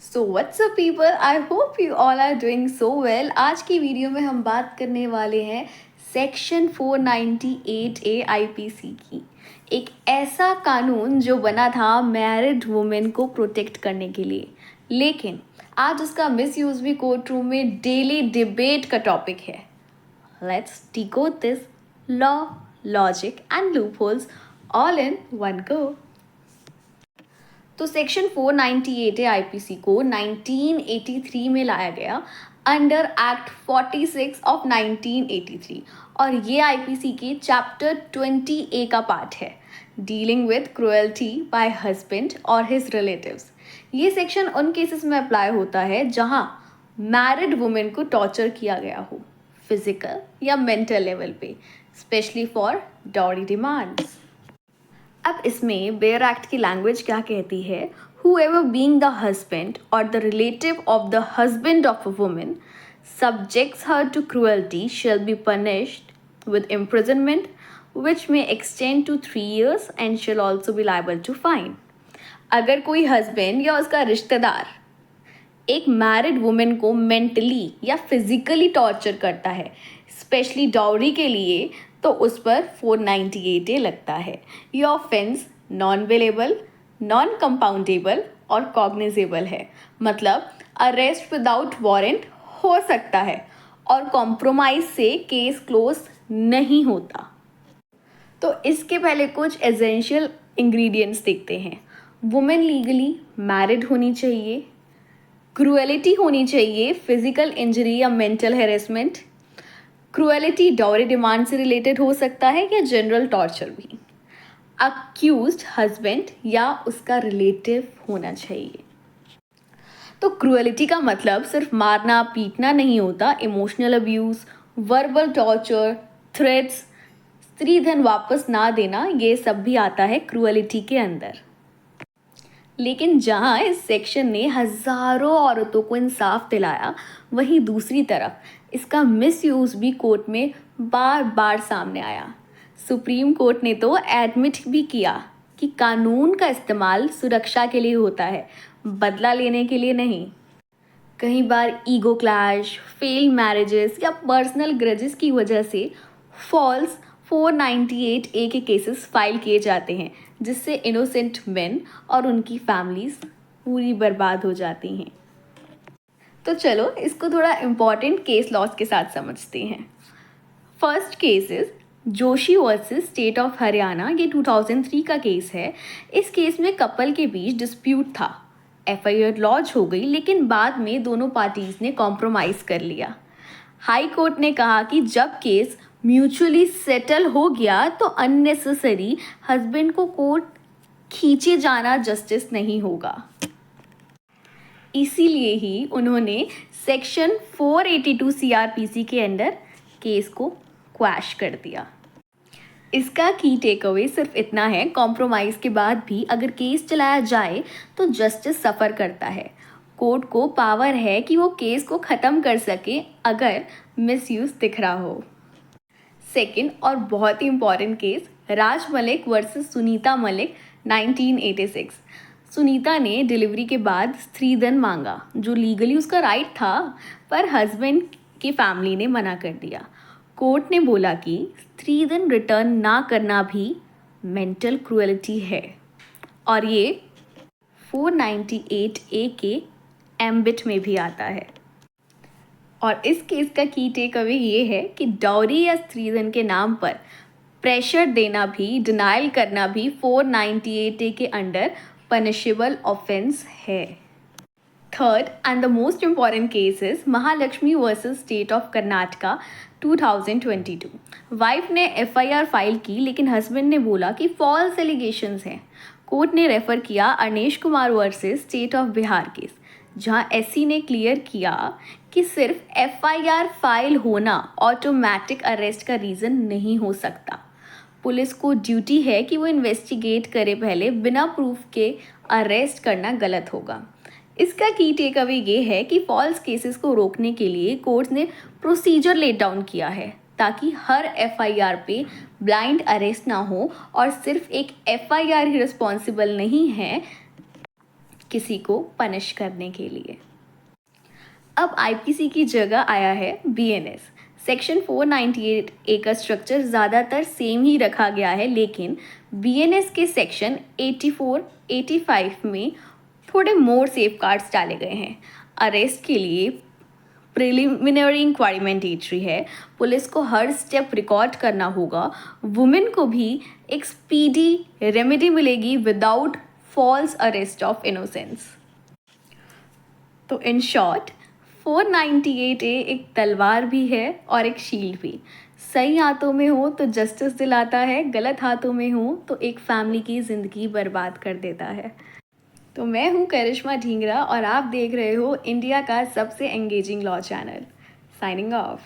So what's up people, I hope you all are doing so well. आज की video में हम बात करने वाले हैं सेक्शन 498 ए आईपीसी की। एक ऐसा कानून जो बना था मैरिड वुमेन को प्रोटेक्ट करने के लिए, लेकिन आज उसका मिसयूज भी कोर्ट रूम में डेली डिबेट का टॉपिक है। Let's decode this law, logic and loopholes all in one go. तो सेक्शन 498 आईपीसी को 1983 में लाया गया अंडर एक्ट 46 ऑफ 1983 और ये आईपीसी के चैप्टर 20A का पार्ट है, dealing with cruelty bye husband और हिज रिलेटिव्स। ये सेक्शन उन केसेस में अप्लाई होता है जहां मैरिड वुमेन को टॉर्चर किया गया हो, फिजिकल या मेंटल लेवल पे, स्पेशली फॉर डाउरी डिमांड्स। अब इसमें बेयर एक्ट की लैंग्वेज क्या कहती है? whoever being the husband or the relative of the husband of a woman subjects her to cruelty shall be punished with imprisonment which may extend to 3 years and shall also be liable to fine। अगर कोई husband या उसका रिश्तेदार एक married women को mentally या physically torture करता है, स्पेशली डाउरी के लिए, तो उस पर 498A लगता है। ये offence non bailable, non compoundable और कॉग्निजेबल है, मतलब अरेस्ट विदाउट वारंट हो सकता है और कॉम्प्रोमाइज से केस क्लोज नहीं होता। तो इसके पहले कुछ एसेंशियल इंग्रेडिएंट्स देखते हैं। वुमेन लीगली मैरिड होनी चाहिए, क्रुएलिटी होनी चाहिए, फिजिकल इंजरी या mental harassment. Cruelty dowry demand से रिलेटेड हो सकता है या जनरल टॉर्चर भी। अक्यूज्ड हस्बैंड या उसका रिलेटिव होना चाहिए। तो क्रुएलिटी का मतलब सिर्फ मारना पीटना नहीं होता, emotional abuse, verbal torture, threats, स्त्री धन वापस ना देना, ये सब भी आता है क्रुएलिटी के अंदर। लेकिन जहां इस सेक्शन ने हजारों औरतों को इंसाफ दिलाया, वहीं दूसरी तरफ इसका मिसयूज भी कोर्ट में बार बार सामने आया। सुप्रीम कोर्ट ने तो एडमिट भी किया कि कानून का इस्तेमाल सुरक्षा के लिए होता है, बदला लेने के लिए नहीं। कई बार ईगो क्लैश, फेल मैरिजेस या पर्सनल ग्रजेस की वजह से फॉल्स 498A के केसेस फाइल किए जाते हैं, जिससे इनोसेंट मेन और उनकी फैमिलीज पूरी बर्बाद हो जाती हैं। तो चलो इसको थोड़ा इम्पॉर्टेंट केस लॉस के साथ समझते हैं। First case is Joshi versus state of Haryana. ये 2003 का केस है। इस केस में कपल के बीच डिस्प्यूट था, एफआईआर लॉन्च हो गई, लेकिन बाद में दोनों पार्टीज ने कॉम्प्रोमाइज़ कर लिया। हाई कोर्ट ने कहा कि जब केस म्यूचुअली सेटल हो गया तो अननेसेसरी हस्बैंड को कोर्ट खींचे जाना जस्टिस नहीं होगा। इसीलिए ही उन्होंने सेक्शन 482 सीआरपीसी के अंडर केस को क्वैश कर दिया। इसका की टेक अवे सिर्फ इतना है, कॉम्प्रोमाइज़ के बाद भी अगर केस चलाया जाए तो जस्टिस सफ़र करता है। कोर्ट को पावर है कि वो केस को ख़त्म कर सके अगर मिसयूज दिख रहा हो। सेकेंड और बहुत ही इंपॉर्टेंट केस, राज मलिक वर्सेस सुनीता मलिक 1986। सुनीता ने डिलीवरी के बाद स्त्रीधन मांगा, जो लीगली उसका राइट था, पर हस्बैंड की फैमिली ने मना कर दिया। कोर्ट ने बोला कि स्त्रीधन रिटर्न ना करना भी मेंटल क्रुएलिटी है और ये 498A के एम्बिट में भी आता है। और इस केस का की टेक अवे ये है कि डाउरी या स्त्रीधन के नाम पर प्रेशर देना भी, डिनाइल करना भी 498A के अंडर पनिशेबल ऑफेंस है। Third and the most important case is Mahalakshmi versus state of Karnataka 2022। Wife ने एफआईआर फाइल की, लेकिन हस्बैंड ने बोला कि फॉल्स एलिगेशंस हैं। कोर्ट ने रेफर किया Anish Kumar versus state of Bihar case, जहां एससी ने क्लियर किया कि सिर्फ एफआईआर फाइल होना ऑटोमेटिक अरेस्ट का रीज़न नहीं हो सकता। पुलिस को ड्यूटी है कि वो इन्वेस्टिगेट करे पहले, बिना प्रूफ के अरेस्ट करना गलत होगा। इसका की टेक अवे ये है कि फॉल्स केसेस को रोकने के लिए कोर्ट ने प्रोसीजर लेट डाउन किया है, ताकि हर एफआईआर पे ब्लाइंड अरेस्ट ना हो और सिर्फ एक एफआईआर ही रिस्पॉन्सिबल नहीं है, किसी को पनिश करने के लिए। अब आईपीसी की जगह आया है बीएनएस। सेक्शन 498 ए का स्ट्रक्चर ज़्यादातर सेम ही रखा गया है, लेकिन बीएनएस के सेक्शन 84, 85 में थोड़े मोर सेफगार्ड्स डाले गए हैं। अरेस्ट के लिए प्रिलिमिनरी इंक्वायरी मैंडेटरी है, पुलिस को हर स्टेप रिकॉर्ड करना होगा, वुमेन को भी एक स्पीडी रेमेडी मिलेगी without false arrest of innocence. तो इन शॉर्ट 498A एक तलवार भी है और एक शील्ड भी। सही हाथों में हो तो जस्टिस दिलाता है, गलत हाथों में हो तो एक फैमिली की ज़िंदगी बर्बाद कर देता है। तो मैं हूँ करिश्मा ढींगरा और आप देख रहे हो इंडिया का सबसे engaging law channel. Signing off.